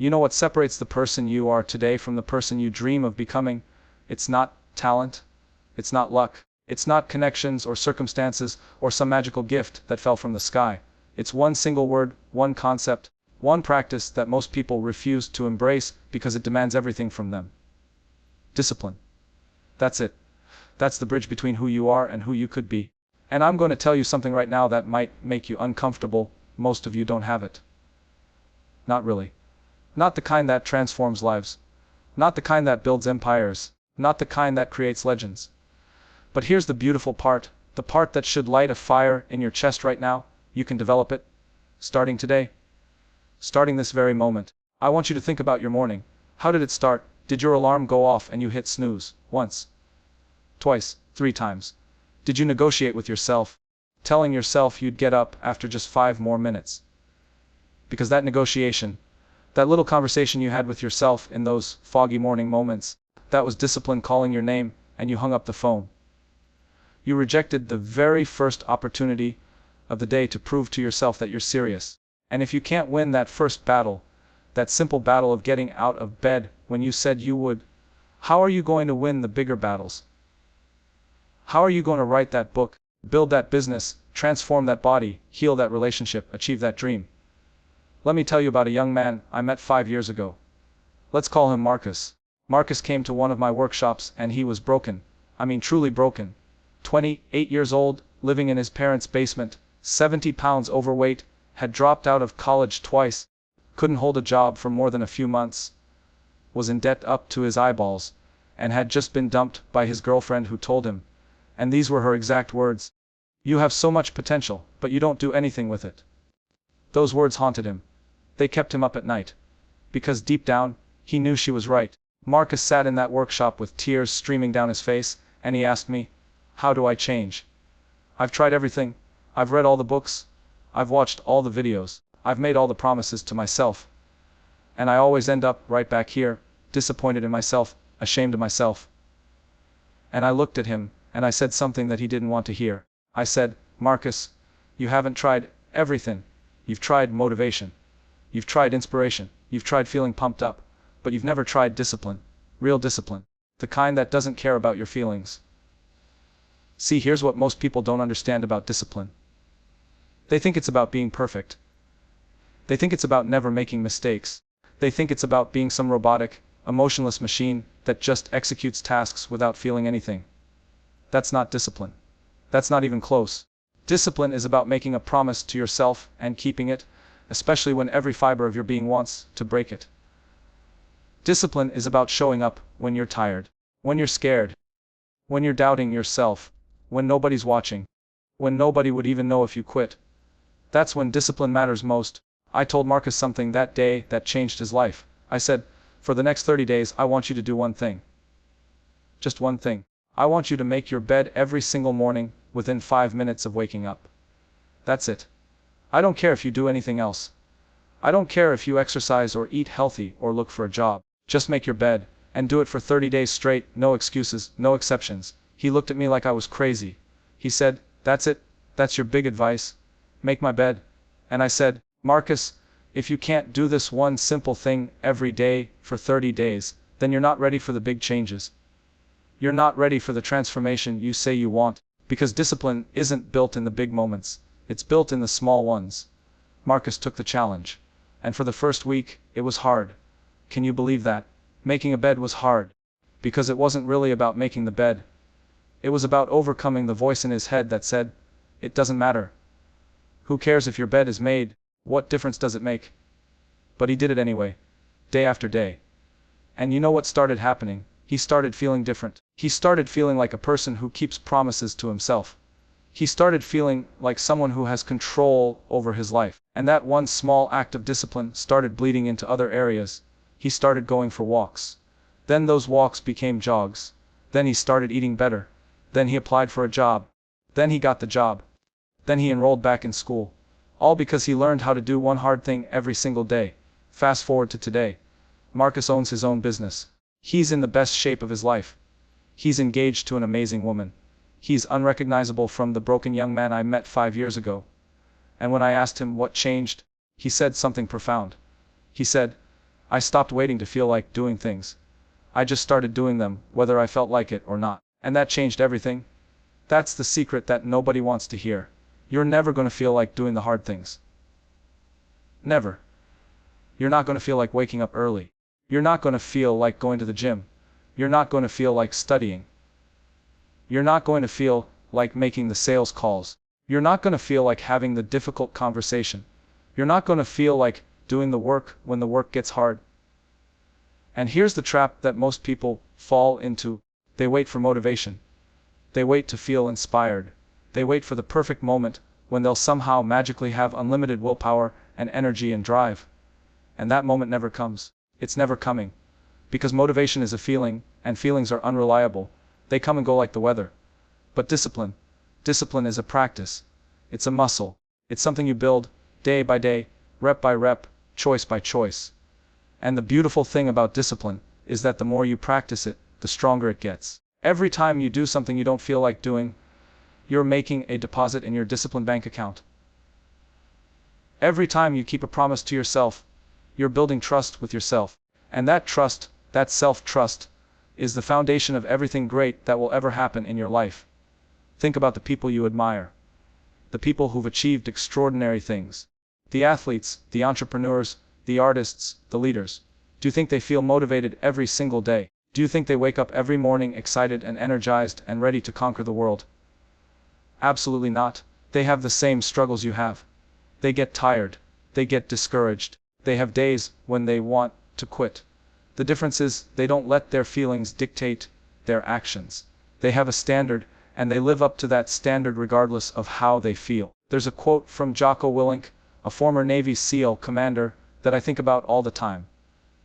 You know what separates the person you are today from the person you dream of becoming? It's not talent. It's not luck. It's not connections or circumstances or some magical gift that fell from the sky. It's one single word, one concept, one practice that most people refuse to embrace because it demands everything from them. Discipline. That's it. That's the bridge between who you are and who you could be. And I'm going to tell you something right now that might make you uncomfortable. Most of you don't have it. Not really. Not the kind that transforms lives. Not the kind that builds empires. Not the kind that creates legends. But here's the beautiful part, the part that should light a fire in your chest right now. You can develop it. Starting today. Starting this very moment. I want you to think about your morning. How did it start? Did your alarm go off and you hit snooze? Once? Twice? 3 times? Did you negotiate with yourself, telling yourself you'd get up after just 5 more minutes? Because that negotiation, that little conversation you had with yourself in those foggy morning moments, that was discipline calling your name, and you hung up the phone. You rejected the very first opportunity of the day to prove to yourself that you're serious. And if you can't win that first battle, that simple battle of getting out of bed when you said you would, how are you going to win the bigger battles? How are you going to write that book, build that business, transform that body, heal that relationship, achieve that dream? Let me tell you about a young man I met 5 years ago. Let's call him Marcus. Marcus came to one of my workshops and he was broken. I mean truly broken. 28 years old, living in his parents' basement, 70 pounds overweight, had dropped out of college twice, couldn't hold a job for more than a few months, was in debt up to his eyeballs, and had just been dumped by his girlfriend who told him, and these were her exact words, "You have so much potential, but you don't do anything with it." Those words haunted him. They kept him up at night. Because deep down, he knew she was right. Marcus sat in that workshop with tears streaming down his face, and he asked me, "How do I change? I've tried everything. I've read all the books. I've watched all the videos. I've made all the promises to myself. And I always end up right back here, disappointed in myself, ashamed of myself." And I looked at him, and I said something that he didn't want to hear. I said, "Marcus, you haven't tried everything. You've tried motivation. You've tried inspiration. You've tried feeling pumped up. But you've never tried discipline. Real discipline. The kind that doesn't care about your feelings." See, here's what most people don't understand about discipline. They think it's about being perfect. They think it's about never making mistakes. They think it's about being some robotic, emotionless machine that just executes tasks without feeling anything. That's not discipline. That's not even close. Discipline is about making a promise to yourself and keeping it, especially when every fiber of your being wants to break it. Discipline is about showing up when you're tired, when you're scared, when you're doubting yourself, when nobody's watching, when nobody would even know if you quit. That's when discipline matters most. I told Marcus something that day that changed his life. I said, "For the next 30 days, I want you to do one thing. Just one thing. I want you to make your bed every single morning within 5 minutes of waking up. That's it. I don't care if you do anything else. I don't care if you exercise or eat healthy or look for a job. Just make your bed, and do it for 30 days straight, no excuses, no exceptions." He looked at me like I was crazy. He said, "That's it? That's your big advice? Make my bed?" And I said, "Marcus, if you can't do this one simple thing every day for 30 days, then you're not ready for the big changes. You're not ready for the transformation you say you want, because discipline isn't built in the big moments, it's built in the small ones." Marcus took the challenge. And for the first week, it was hard. Can you believe that? Making a bed was hard. Because it wasn't really about making the bed. It was about overcoming the voice in his head that said, "It doesn't matter. Who cares if your bed is made? What difference does it make?" But he did it anyway. Day after day. And you know what started happening? He started feeling different. He started feeling like a person who keeps promises to himself. He started feeling like someone who has control over his life. And that one small act of discipline started bleeding into other areas. He started going for walks. Then those walks became jogs. Then he started eating better. Then he applied for a job. Then he got the job. Then he enrolled back in school. All because he learned how to do one hard thing every single day. Fast forward to today. Marcus owns his own business. He's in the best shape of his life. He's engaged to an amazing woman. He's unrecognizable from the broken young man I met 5 years ago. And when I asked him what changed, he said something profound. He said, I stopped waiting to feel like doing things. I just started doing them, whether I felt like it or not. And that changed everything. That's the secret that nobody wants to hear. You're never going to feel like doing the hard things. Never. You're not going to feel like waking up early. You're not going to feel like going to the gym. You're not going to feel like studying. You're not going to feel like making the sales calls. You're not going to feel like having the difficult conversation. You're not going to feel like doing the work when the work gets hard. And here's the trap that most people fall into. They wait for motivation. They wait to feel inspired. They wait for the perfect moment when they'll somehow magically have unlimited willpower and energy and drive. And that moment never comes. It's never coming. Because motivation is a feeling, and feelings are unreliable. They come and go like the weather. But discipline is a practice. It's a muscle. It's something you build, day by day, rep by rep, choice by choice. And the beautiful thing about discipline is that the more you practice it, the stronger it gets. Every time you do something you don't feel like doing, you're making a deposit in your discipline bank account. Every time you keep a promise to yourself, you're building trust with yourself. And that trust, that self-trust, is the foundation of everything great that will ever happen in your life. Think about the people you admire. The people who've achieved extraordinary things. The athletes, the entrepreneurs, the artists, the leaders. Do you think they feel motivated every single day? Do you think they wake up every morning excited and energized and ready to conquer the world? Absolutely not. They have the same struggles you have. They get tired. They get discouraged. They have days when they want to quit. The difference is they don't let their feelings dictate their actions. They have a standard, and they live up to that standard regardless of how they feel. There's a quote from Jocko Willink, a former Navy SEAL commander, that I think about all the time.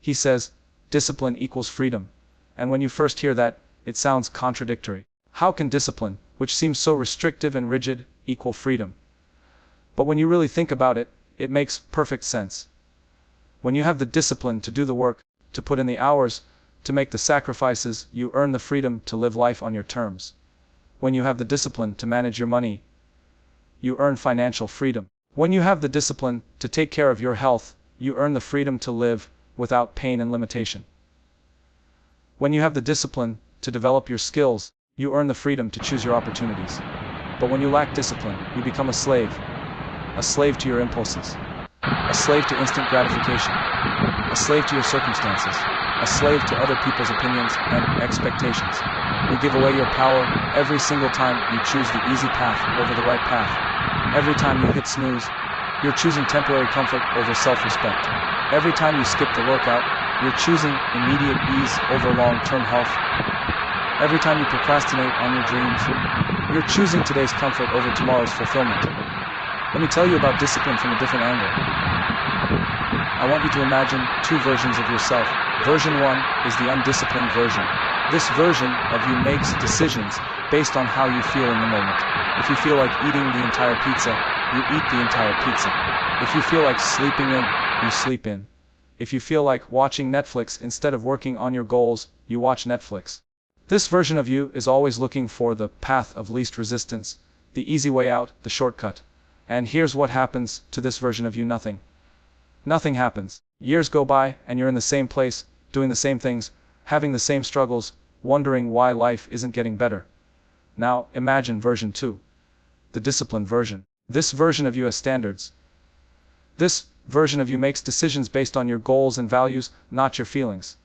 He says, "Discipline equals freedom." And when you first hear that, it sounds contradictory. How can discipline, which seems so restrictive and rigid, equal freedom? But when you really think about it, it makes perfect sense. When you have the discipline to do the work, to put in the hours, to make the sacrifices, you earn the freedom to live life on your terms. When you have the discipline to manage your money, you earn financial freedom. When you have the discipline to take care of your health, you earn the freedom to live without pain and limitation. When you have the discipline to develop your skills, you earn the freedom to choose your opportunities. But when you lack discipline, you become a slave to your impulses, a slave to instant gratification, a slave to your circumstances, a slave to other people's opinions and expectations. You give away your power every single time you choose the easy path over the right path. Every time you hit snooze, you're choosing temporary comfort over self-respect. Every time you skip the workout, you're choosing immediate ease over long-term health. Every time you procrastinate on your dreams, you're choosing today's comfort over tomorrow's fulfillment. Let me tell you about discipline from a different angle. I want you to imagine two versions of yourself. Version 1 is the undisciplined version. This version of you makes decisions based on how you feel in the moment. If you feel like eating the entire pizza, you eat the entire pizza. If you feel like sleeping in, you sleep in. If you feel like watching Netflix instead of working on your goals, you watch Netflix. This version of you is always looking for the path of least resistance, the easy way out, the shortcut. And here's what happens to this version of you: nothing. Nothing happens. Years go by, and you're in the same place, doing the same things, having the same struggles, wondering why life isn't getting better. Now, imagine version 2. The disciplined version. This version of you has standards. This version of you makes decisions based on your goals and values, not your feelings.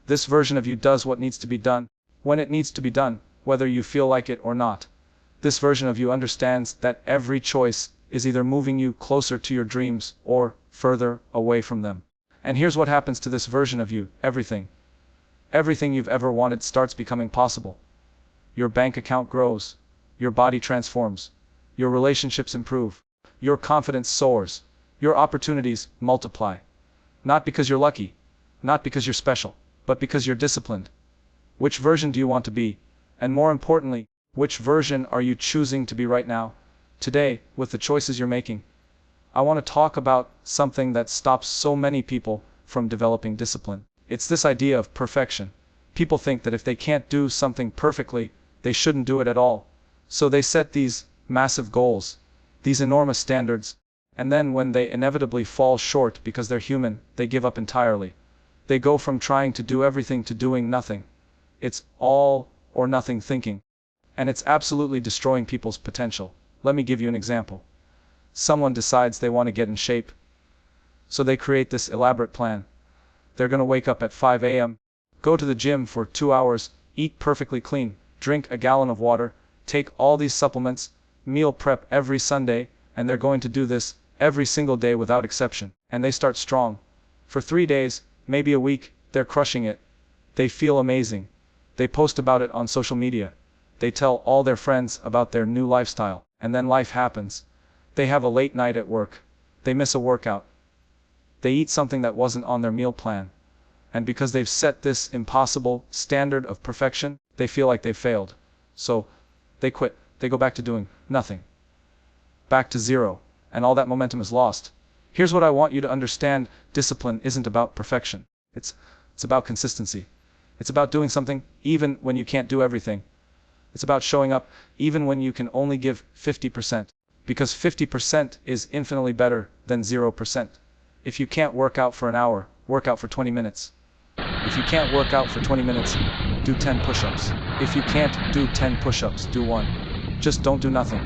This version of you does what needs to be done, when it needs to be done, whether you feel like it or not. This version of you understands that every choice is either moving you closer to your dreams or further away from them. And here's what happens to this version of you: everything you've ever wanted starts becoming possible. Your bank account grows, your body transforms, your relationships improve, your confidence soars, your opportunities multiply. Not because you're lucky, not because you're special, but because you're disciplined. Which version do you want to be? And more importantly, which version are you choosing to be right now, today, with the choices you're making? I want to talk about something that stops so many people from developing discipline. It's this idea of perfection. People think that if they can't do something perfectly, they shouldn't do it at all. So they set these massive goals, these enormous standards, And then when they inevitably fall short because they're human, they give up entirely. They go from trying to do everything to doing nothing. It's all or nothing thinking. And it's absolutely destroying people's potential. Let me give you an example. Someone decides they want to get in shape. So they create this elaborate plan. They're going to wake up at 5 a.m., go to the gym for 2 hours, eat perfectly clean, drink a gallon of water, take all these supplements, meal prep every Sunday, and they're going to do this every single day without exception. And they start strong. For 3 days, maybe a week, they're crushing it. They feel amazing. They post about it on social media. They tell all their friends about their new lifestyle. And then life happens. They have a late night at work. They miss a workout. They eat something that wasn't on their meal plan. And because they've set this impossible standard of perfection, they feel like they've failed. So, they quit. They go back to doing nothing. Back to zero. And all that momentum is lost. Here's what I want you to understand. Discipline isn't about perfection. It's about consistency. It's about doing something even when you can't do everything. It's about showing up even when you can only give 50%. Because 50% is infinitely better than 0%. If you can't work out for an hour, work out for 20 minutes. If you can't work out for 20 minutes, do 10 push-ups. If you can't do 10 push-ups, do 1. Just don't do nothing.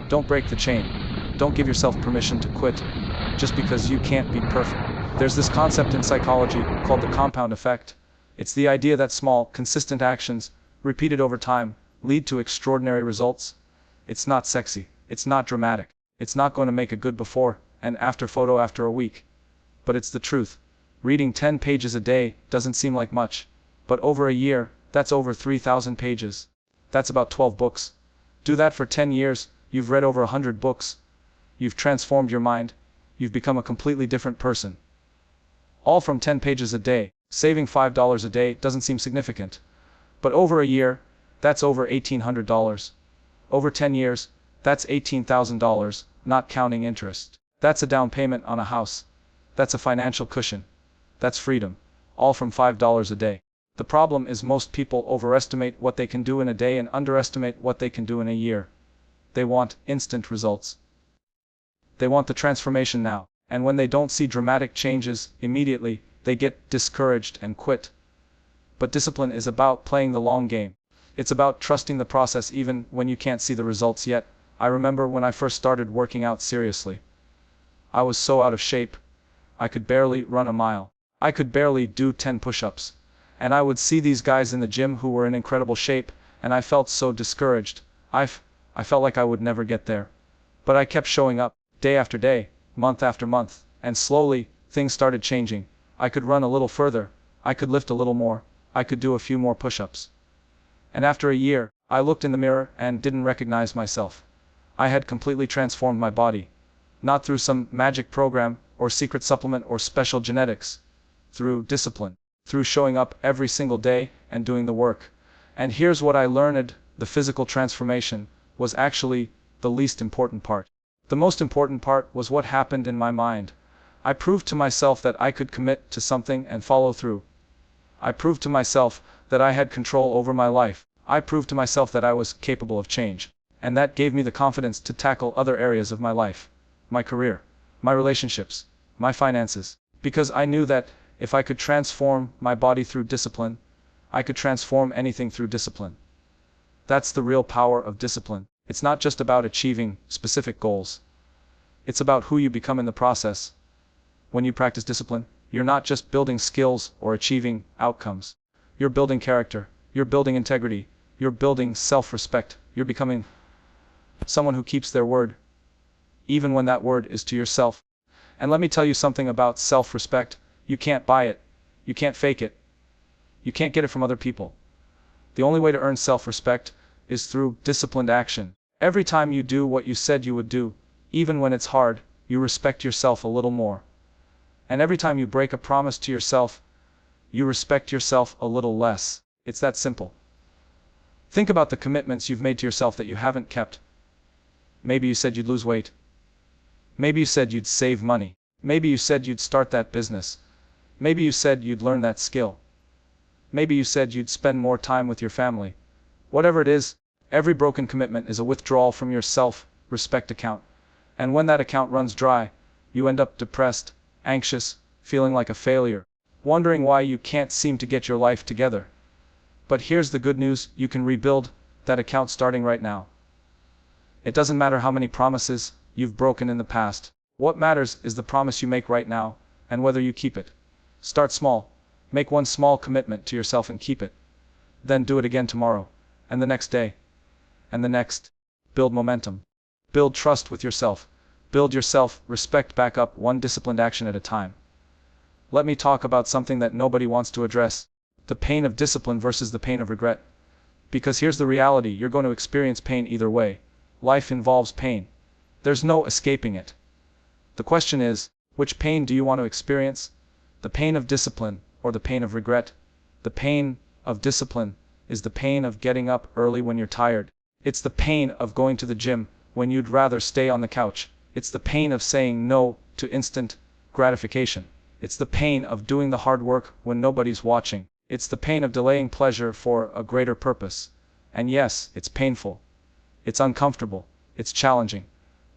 Don't break the chain. Don't give yourself permission to quit just because you can't be perfect. There's this concept in psychology called the compound effect. It's the idea that small, consistent actions, repeated over time, lead to extraordinary results. It's not sexy. It's not dramatic. It's not going to make a good before and after photo after a week. But it's the truth. Reading 10 pages a day doesn't seem like much. But over a year, that's over 3,000 pages. That's about 12 books. Do that for 10 years, you've read over 100 books. You've transformed your mind. You've become a completely different person. All from 10 pages a day. Saving $5 a day doesn't seem significant. But over a year, that's over $1,800. Over 10 years, that's $18,000, not counting interest. That's a down payment on a house. That's a financial cushion. That's freedom. All from $5 a day. The problem is most people overestimate what they can do in a day and underestimate what they can do in a year. They want instant results. They want the transformation now. And when they don't see dramatic changes immediately, they get discouraged and quit. But discipline is about playing the long game. It's about trusting the process even when you can't see the results yet. I remember when I first started working out seriously. I was so out of shape. I could barely run a mile. I could barely do 10 push-ups. And I would see these guys in the gym who were in incredible shape, and I felt so discouraged. I felt like I would never get there. But I kept showing up, day after day, month after month, and slowly, things started changing. I could run a little further. I could lift a little more. I could do a few more push-ups. And after a year, I looked in the mirror and didn't recognize myself. I had completely transformed my body. Not through some magic program, or secret supplement, or special genetics. Through discipline. Through showing up every single day and doing the work. And here's what I learned: the physical transformation was actually the least important part. The most important part was what happened in my mind. I proved to myself that I could commit to something and follow through. I proved to myself that I had control over my life. I proved to myself that I was capable of change. And that gave me the confidence to tackle other areas of my life. My career, my relationships, my finances. Because I knew that if I could transform my body through discipline, I could transform anything through discipline. That's the real power of discipline. It's not just about achieving specific goals. It's about who you become in the process. When you practice discipline, you're not just building skills or achieving outcomes. You're building character. You're building integrity. You're building self-respect. You're becoming someone who keeps their word, even when that word is to yourself. And let me tell you something about self-respect. You can't buy it. You can't fake it. You can't get it from other people. The only way to earn self-respect is through disciplined action. Every time you do what you said you would do, even when it's hard, you respect yourself a little more. And every time you break a promise to yourself, you respect yourself a little less. It's that simple. Think about the commitments you've made to yourself that you haven't kept. Maybe you said you'd lose weight. Maybe you said you'd save money. Maybe you said you'd start that business. Maybe you said you'd learn that skill. Maybe you said you'd spend more time with your family. Whatever it is, every broken commitment is a withdrawal from your self-respect account. And when that account runs dry, you end up depressed, anxious, feeling like a failure, wondering why you can't seem to get your life together. But here's the good news: you can rebuild that account starting right now. It doesn't matter how many promises you've broken in the past. What matters is the promise you make right now, and whether you keep it. Start small. Make one small commitment to yourself and keep it. Then do it again tomorrow, and the next day, and the next. Build momentum. Build trust with yourself. Build your self-respect back up, one disciplined action at a time. Let me talk about something that nobody wants to address: the pain of discipline versus the pain of regret. Because here's the reality: you're going to experience pain either way. Life involves pain. There's no escaping it. The question is, which pain do you want to experience? The pain of discipline or the pain of regret? The pain of discipline is the pain of getting up early when you're tired. It's the pain of going to the gym when you'd rather stay on the couch. It's the pain of saying no to instant gratification. It's the pain of doing the hard work when nobody's watching. It's the pain of delaying pleasure for a greater purpose. And yes, it's painful. It's uncomfortable. It's challenging.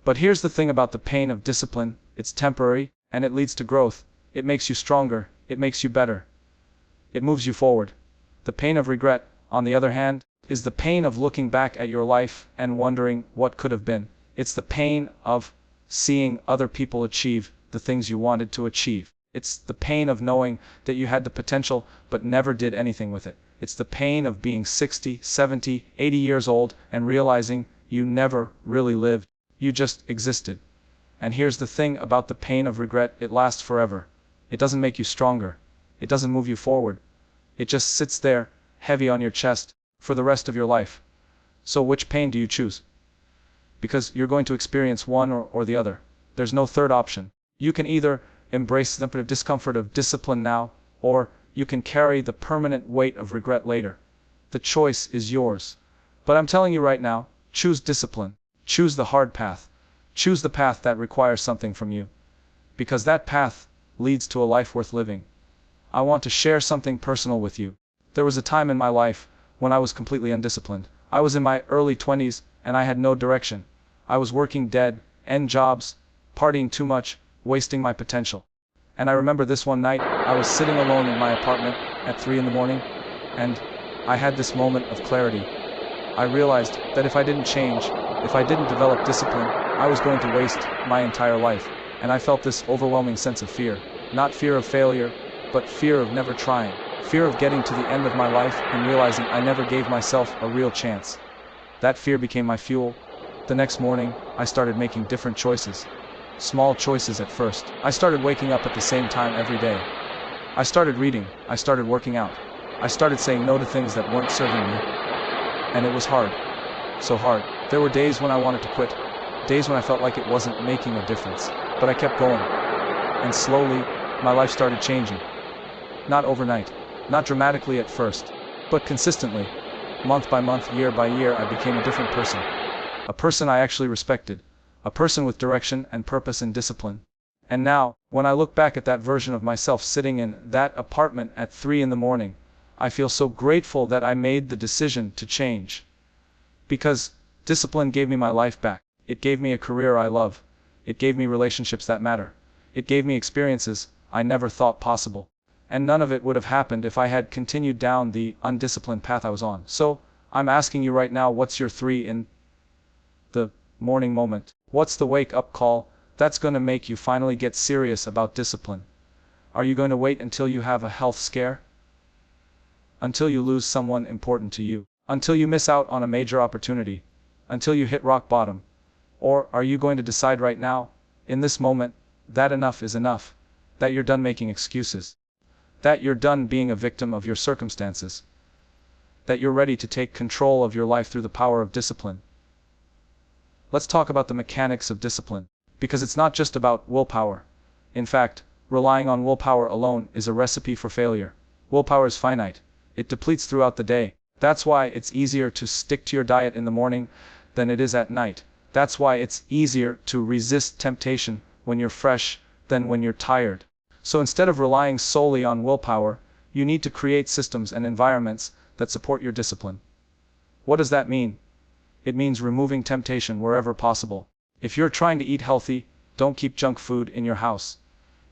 But here's the thing about the pain of discipline: it's temporary, and it leads to growth. It makes you stronger. It makes you better. It moves you forward. The pain of regret, on the other hand, is the pain of looking back at your life and wondering what could have been. It's the pain of seeing other people achieve the things you wanted to achieve. It's the pain of knowing that you had the potential but never did anything with it. It's the pain of being 60, 70, 80 years old and realizing you never really lived. You just existed. And here's the thing about the pain of regret: it lasts forever. It doesn't make you stronger. It doesn't move you forward. It just sits there, heavy on your chest, for the rest of your life. So which pain do you choose? Because you're going to experience one or the other. There's no third option. You can either embrace the discomfort of discipline now, or you can carry the permanent weight of regret later. The choice is yours. But I'm telling you right now, choose discipline. Choose the hard path. Choose the path that requires something from you. Because that path leads to a life worth living. I want to share something personal with you. There was a time in my life when I was completely undisciplined. I was in my early 20s and I had no direction. I was working dead-end jobs, partying too much, wasting my potential. And I remember this one night, I was sitting alone in my apartment at 3 in the morning, and I had this moment of clarity. I realized that if I didn't change, if I didn't develop discipline, I was going to waste my entire life. And I felt this overwhelming sense of fear. Not fear of failure, but fear of never trying. Fear of getting to the end of my life and realizing I never gave myself a real chance. That fear became my fuel. The next morning, I started making different choices. Small choices at first. I started waking up at the same time every day. I started reading. I started working out. I started saying no to things that weren't serving me. And it was hard. So hard. There were days when I wanted to quit. Days when I felt like it wasn't making a difference. But I kept going. And slowly, my life started changing. Not overnight. Not dramatically at first. But consistently. Month by month, year by year, I became a different person. A person I actually respected. A person with direction and purpose and discipline. And now, when I look back at that version of myself sitting in that apartment at 3 in the morning, I feel so grateful that I made the decision to change. Because discipline gave me my life back. It gave me a career I love. It gave me relationships that matter. It gave me experiences I never thought possible. And none of it would have happened if I had continued down the undisciplined path I was on. So, I'm asking you right now, what's your 3 in the morning moment? What's the wake-up call that's going to make you finally get serious about discipline? Are you going to wait until you have a health scare? Until you lose someone important to you? Until you miss out on a major opportunity? Until you hit rock bottom? Or are you going to decide right now, in this moment, that enough is enough? That you're done making excuses? That you're done being a victim of your circumstances? That you're ready to take control of your life through the power of discipline? Let's talk about the mechanics of discipline, because it's not just about willpower. In fact, relying on willpower alone is a recipe for failure. Willpower is finite. It depletes throughout the day. That's why it's easier to stick to your diet in the morning than it is at night. That's why it's easier to resist temptation when you're fresh than when you're tired. So instead of relying solely on willpower, you need to create systems and environments that support your discipline. What does that mean? It means removing temptation wherever possible. If you're trying to eat healthy, don't keep junk food in your house.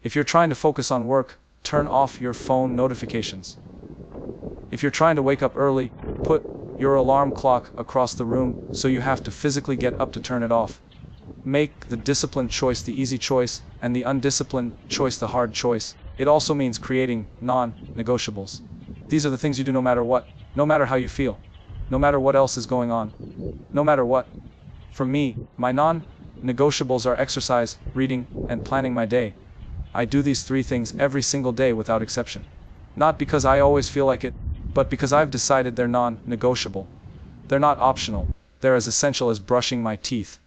If you're trying to focus on work, turn off your phone notifications. If you're trying to wake up early, put your alarm clock across the room so you have to physically get up to turn it off. Make the disciplined choice the easy choice, and the undisciplined choice the hard choice. It also means creating non-negotiables. These are the things you do no matter what, no matter how you feel, no matter what else is going on, no matter what. For me, my non-negotiables are exercise, reading, and planning my day. I do these 3 things every single day without exception. Not because I always feel like it, but because I've decided they're non-negotiable. They're not optional, they're as essential as brushing my teeth.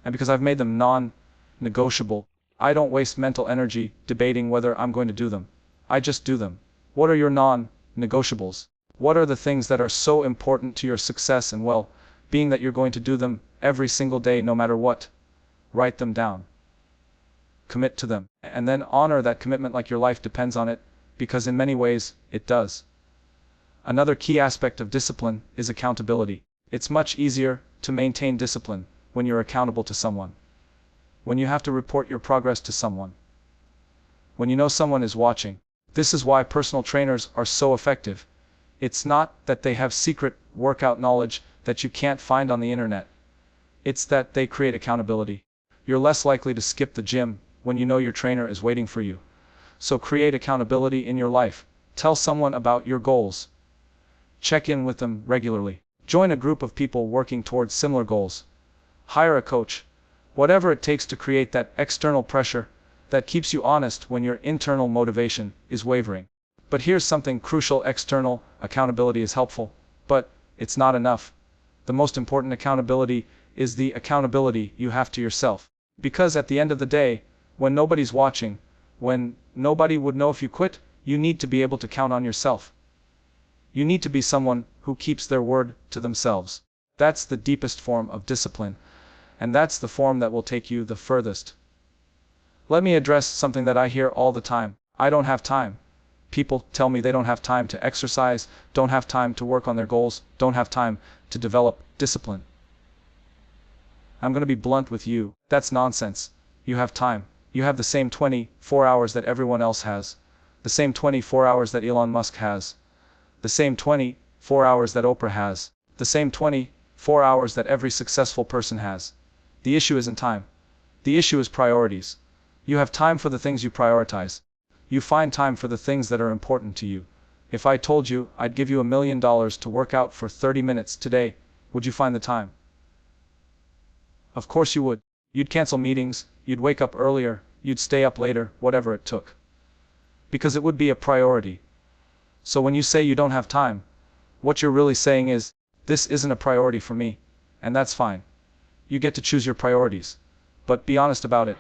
And because I've made them non-negotiable, I don't waste mental energy debating whether I'm going to do them. I just do them. What are your non-negotiables? What are the things that are so important to your success and well-being that you're going to do them every single day no matter what? Write them down. Commit to them, and then honor that commitment like your life depends on it, because in many ways, it does. Another key aspect of discipline is accountability. It's much easier to maintain discipline when you're accountable to someone. When you have to report your progress to someone. When you know someone is watching. This is why personal trainers are so effective. It's not that they have secret workout knowledge that you can't find on the internet. It's that they create accountability. You're less likely to skip the gym when you know your trainer is waiting for you. So create accountability in your life. Tell someone about your goals. Check in with them regularly. Join a group of people working towards similar goals. Hire a coach. Whatever it takes to create that external pressure that keeps you honest when your internal motivation is wavering. But here's something crucial: external accountability is helpful, but it's not enough. The most important accountability is the accountability you have to yourself. Because at the end of the day, when nobody's watching, when nobody would know if you quit, you need to be able to count on yourself. You need to be someone who keeps their word to themselves. That's the deepest form of discipline, and that's the form that will take you the furthest. Let me address something that I hear all the time. I don't have time. People tell me they don't have time to exercise, don't have time to work on their goals, don't have time to develop discipline. I'm going to be blunt with you. That's nonsense. You have time. You have the same 24 hours that everyone else has. The same 24 hours that Elon Musk has. The same 24 hours that Oprah has. The same 24 hours that every successful person has. The issue isn't time. The issue is priorities. You have time for the things you prioritize. You find time for the things that are important to you. If I told you I'd give you $1 million to work out for 30 minutes today, would you find the time? Of course you would. You'd cancel meetings, you'd wake up earlier, you'd stay up later, whatever it took. Because it would be a priority. So when you say you don't have time, what you're really saying is, this isn't a priority for me, and that's fine. You get to choose your priorities. But be honest about it.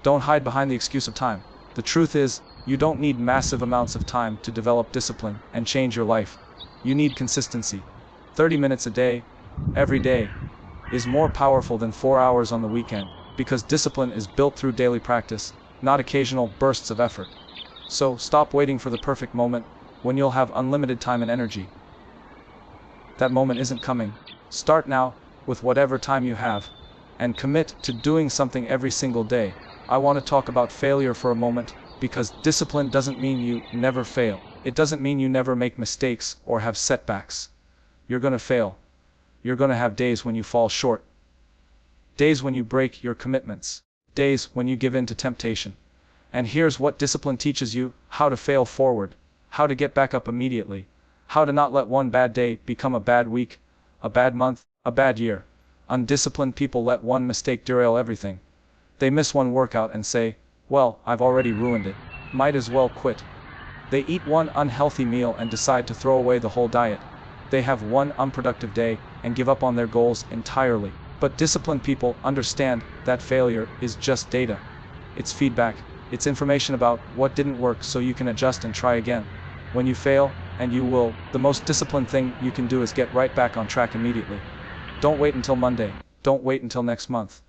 Don't hide behind the excuse of time. The truth is, you don't need massive amounts of time to develop discipline and change your life. You need consistency. 30 minutes a day, every day, is more powerful than 4 hours on the weekend, because discipline is built through daily practice, not occasional bursts of effort. So stop waiting for the perfect moment, when you'll have unlimited time and energy. That moment isn't coming. Start now, with whatever time you have, and commit to doing something every single day. I want to talk about failure for a moment, because discipline doesn't mean you never fail. It doesn't mean you never make mistakes or have setbacks. You're gonna fail. You're gonna have days when you fall short. Days when you break your commitments. Days when you give in to temptation. And here's what discipline teaches you: how to fail forward, how to get back up immediately, how to not let one bad day become a bad week, a bad month, a bad year. Undisciplined people let one mistake derail everything. They miss one workout and say, well, I've already ruined it. Might as well quit. They eat one unhealthy meal and decide to throw away the whole diet. They have one unproductive day and give up on their goals entirely. But disciplined people understand that failure is just data. It's feedback. It's information about what didn't work so you can adjust and try again. When you fail, and you will, the most disciplined thing you can do is get right back on track immediately. Don't wait until Monday. Don't wait until next month.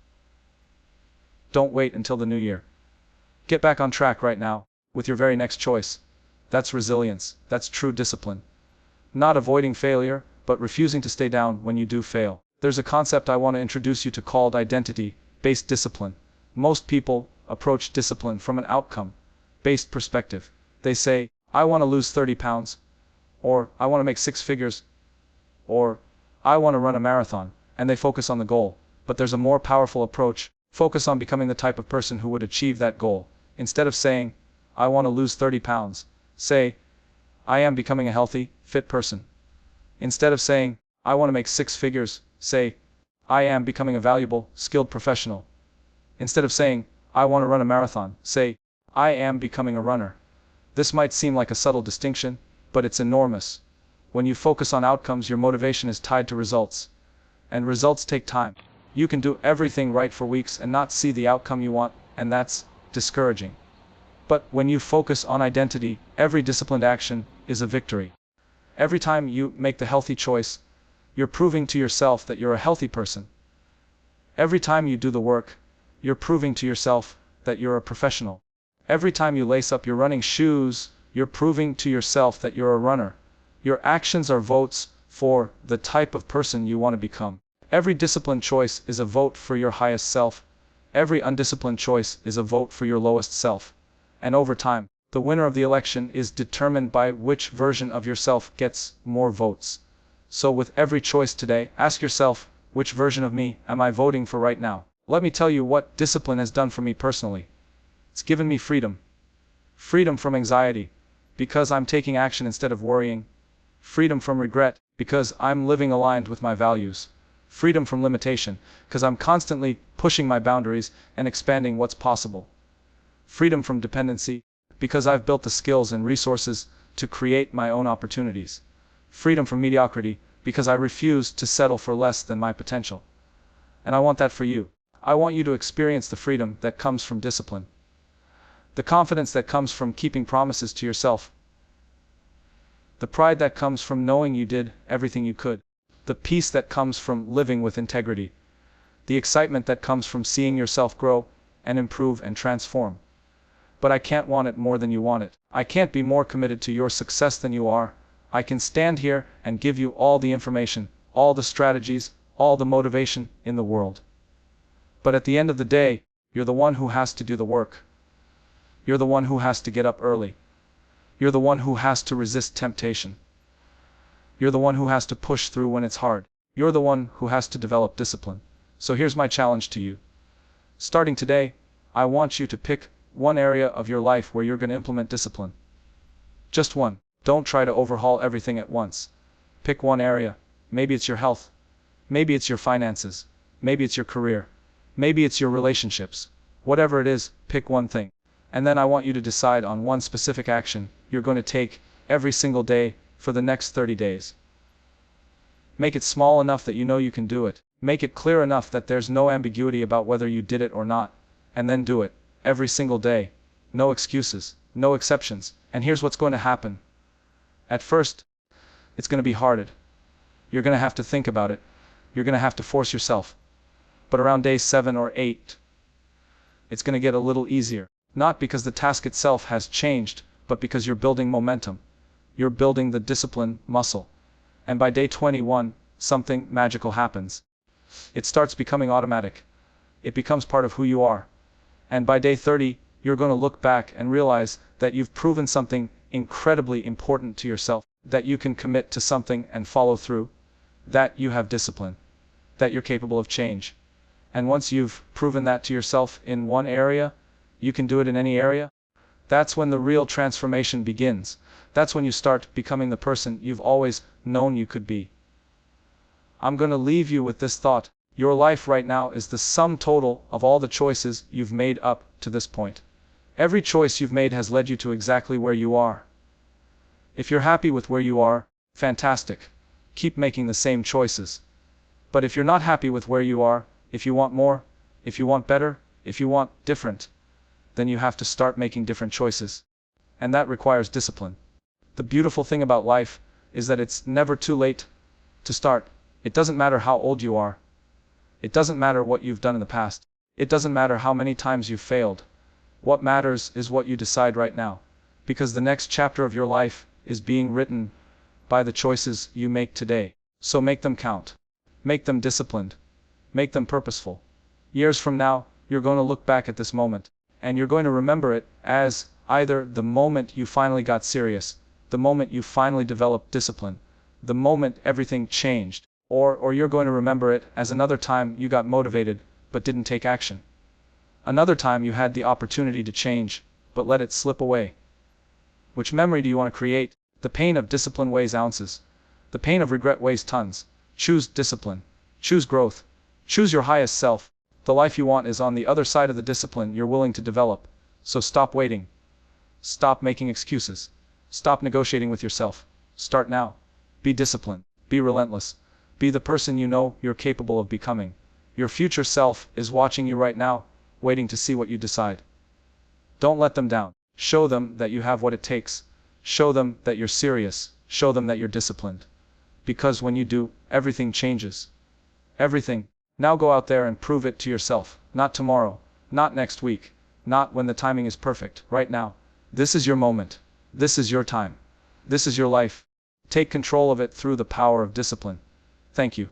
Don't wait until the new year. Get back on track right now, with your very next choice. That's resilience. That's true discipline. Not avoiding failure, but refusing to stay down when you do fail. There's a concept I want to introduce you to called identity. based discipline. Most people approach discipline from an outcome-based perspective. They say, I want to lose 30 pounds, or I want to make 6 figures, or I want to run a marathon, and they focus on the goal. But there's a more powerful approach. Focus on becoming the type of person who would achieve that goal. Instead of saying, I want to lose 30 pounds, say, I am becoming a healthy, fit person. Instead of saying, I want to make 6 figures, say, I am becoming a valuable, skilled professional. Instead of saying, I want to run a marathon, say, I am becoming a runner. This might seem like a subtle distinction, but it's enormous. When you focus on outcomes, your motivation is tied to results. And results take time. You can do everything right for weeks and not see the outcome you want, and that's discouraging. But when you focus on identity, every disciplined action is a victory. Every time you make the healthy choice, you're proving to yourself that you're a healthy person. Every time you do the work, you're proving to yourself that you're a professional. Every time you lace up your running shoes, you're proving to yourself that you're a runner. Your actions are votes for the type of person you want to become. Every disciplined choice is a vote for your highest self. Every undisciplined choice is a vote for your lowest self. And over time, the winner of the election is determined by which version of yourself gets more votes. So with every choice today, ask yourself, which version of me am I voting for right now? Let me tell you what discipline has done for me personally. It's given me freedom. Freedom from anxiety, because I'm taking action instead of worrying. Freedom from regret, because I'm living aligned with my values. Freedom from limitation, because I'm constantly pushing my boundaries and expanding what's possible. Freedom from dependency, because I've built the skills and resources to create my own opportunities. Freedom from mediocrity, because I refuse to settle for less than my potential. And I want that for you. I want you to experience the freedom that comes from discipline. The confidence that comes from keeping promises to yourself. The pride that comes from knowing you did everything you could. The peace that comes from living with integrity. The excitement that comes from seeing yourself grow and improve and transform. But I can't want it more than you want it. I can't be more committed to your success than you are. I can stand here and give you all the information, all the strategies, all the motivation in the world. But at the end of the day, you're the one who has to do the work. You're the one who has to get up early. You're the one who has to resist temptation. You're the one who has to push through when it's hard. You're the one who has to develop discipline. So here's my challenge to you. Starting today, I want you to pick one area of your life where you're going to implement discipline. Just one. Don't try to overhaul everything at once. Pick one area. Maybe it's your health. Maybe it's your finances. Maybe it's your career. Maybe it's your relationships. Whatever it is, pick one thing. And then I want you to decide on one specific action you're going to take every single day for the next 30 days. Make it small enough that you know you can do it. Make it clear enough that there's no ambiguity about whether you did it or not. And then do it every single day. No excuses, no exceptions. And here's what's going to happen. At first, it's going to be hard. You're going to have to think about it. You're going to have to force yourself. But around day 7 or 8, it's going to get a little easier. Not because the task itself has changed, but because you're building momentum. You're building the discipline muscle. And by day 21, something magical happens. It starts becoming automatic. It becomes part of who you are. And by day 30, you're going to look back and realize that you've proven something incredibly important to yourself, that you can commit to something and follow through, that you have discipline, that you're capable of change. And once you've proven that to yourself in one area, you can do it in any area. That's when the real transformation begins. That's when you start becoming the person you've always known you could be. I'm going to leave you with this thought. Your life right now is the sum total of all the choices you've made up to this point. Every choice you've made has led you to exactly where you are. If you're happy with where you are, fantastic. Keep making the same choices. But if you're not happy with where you are, if you want more, if you want better, if you want different, then you have to start making different choices. And that requires discipline. The beautiful thing about life is that it's never too late to start. It doesn't matter how old you are. It doesn't matter what you've done in the past. It doesn't matter how many times you've failed. What matters is what you decide right now. Because the next chapter of your life is being written by the choices you make today. So make them count. Make them disciplined. Make them purposeful. Years from now, you're going to look back at this moment, and you're going to remember it as either the moment you finally got serious, the moment you finally developed discipline, the moment everything changed, or you're going to remember it as another time you got motivated but didn't take action. Another time you had the opportunity to change, but let it slip away. Which memory do you want to create? The pain of discipline weighs ounces. The pain of regret weighs tons. Choose discipline. Choose growth. Choose your highest self. The life you want is on the other side of the discipline you're willing to develop. So stop waiting. Stop making excuses. Stop negotiating with yourself. Start now. Be disciplined. Be relentless. Be the person you know you're capable of becoming. Your future self is watching you right now, waiting to see what you decide. Don't let them down. Show them that you have what it takes. Show them that you're serious. Show them that you're disciplined. Because when you do, everything changes. Everything. Now go out there and prove it to yourself. Not tomorrow. Not next week. Not when the timing is perfect. Right now. This is your moment. This is your time. This is your life. Take control of it through the power of discipline. Thank you.